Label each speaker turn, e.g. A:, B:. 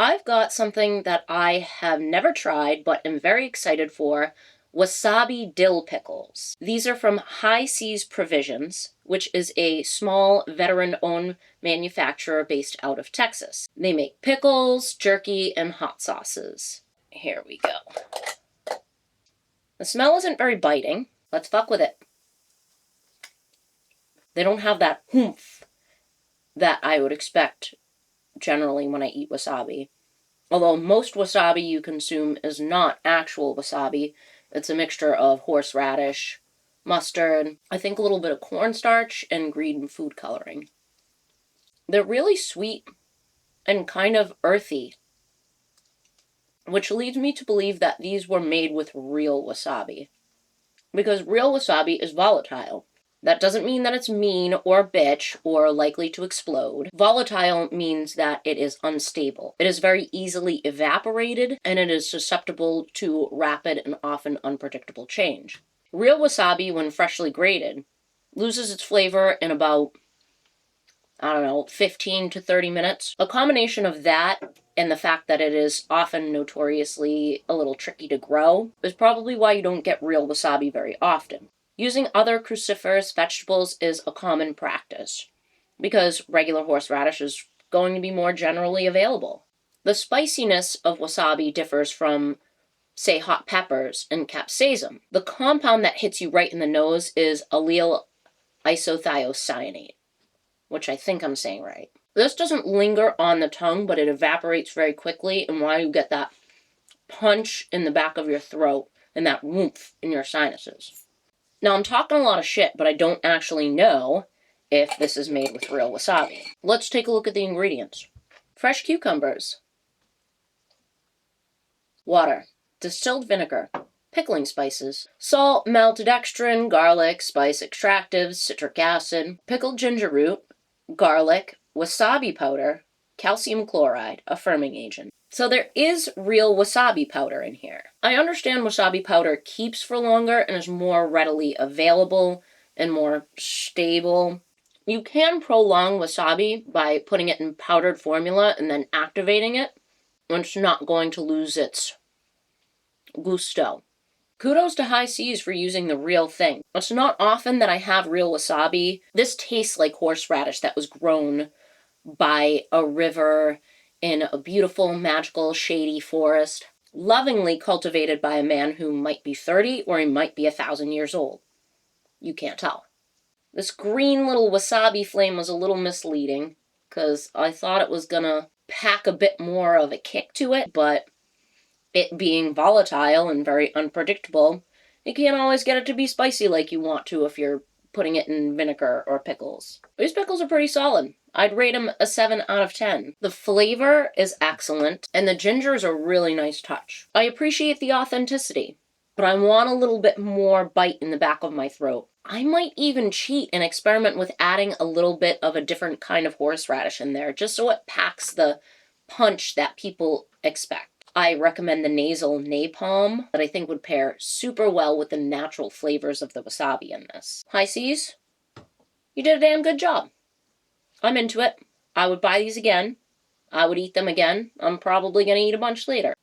A: I've got something that I have never tried but am very excited for, Wasabi Dill Pickles. These are from High Seas Provisions, which is a small veteran-owned manufacturer based out of Texas. They make pickles, jerky, and hot sauces. Here we go. The smell isn't very biting. Let's fuck with it. They don't have that oomph that I would expect generally when I eat wasabi. Although most wasabi you consume is not actual wasabi. It's a mixture of horseradish, mustard, I think a little bit of cornstarch, and green food coloring. They're really sweet and kind of earthy, which leads me to believe that these were made with real wasabi. Because real wasabi is volatile. That doesn't mean that it's mean or a bitch or likely to explode. Volatile means that it is unstable. It is very easily evaporated, and it is susceptible to rapid and often unpredictable change. Real wasabi, when freshly grated, loses its flavor in about, 15 to 30 minutes. A combination of that and the fact that it is often notoriously a little tricky to grow is probably why you don't get real wasabi very often. Using other cruciferous vegetables is a common practice, because regular horseradish is going to be more generally available. The spiciness of wasabi differs from, say, hot peppers and capsicum. The compound that hits you right in the nose is allyl isothiocyanate, which I think I'm saying right. This doesn't linger on the tongue, but it evaporates very quickly, and why you get that punch in the back of your throat and that whoomph in your sinuses. Now, I'm talking a lot of shit, but I don't actually know if this is made with real wasabi. Let's take a look at the ingredients. Fresh cucumbers, water, distilled vinegar, pickling spices, salt, maltodextrin, garlic, spice extractives, citric acid, pickled ginger root, garlic, wasabi powder, calcium chloride, a firming agent. So there is real wasabi powder in here. I understand wasabi powder keeps for longer and is more readily available and more stable. You can prolong wasabi by putting it in powdered formula and then activating it, and it's not going to lose its gusto. Kudos to High Seas for using the real thing. It's not often that I have real wasabi. This tastes like horseradish that was grown by a river in a beautiful, magical, shady forest, lovingly cultivated by a man who might be 30 or he might be 1,000 years old. You can't tell. This green little wasabi flame was a little misleading, because I thought it was gonna pack a bit more of a kick to it, but it being volatile and very unpredictable, you can't always get it to be spicy like you want to if you're putting it in vinegar or pickles. These pickles are pretty solid. I'd rate them a 7 out of 10. The flavor is excellent, and the ginger is a really nice touch. I appreciate the authenticity, but I want a little bit more bite in the back of my throat. I might even cheat and experiment with adding a little bit of a different kind of horseradish in there, just so it packs the punch that people expect. I recommend the nasal napalm that I think would pair super well with the natural flavors of the wasabi in this. High Seas, you did a damn good job. I'm into it. I would buy these again. I would eat them again. I'm probably going to eat a bunch later.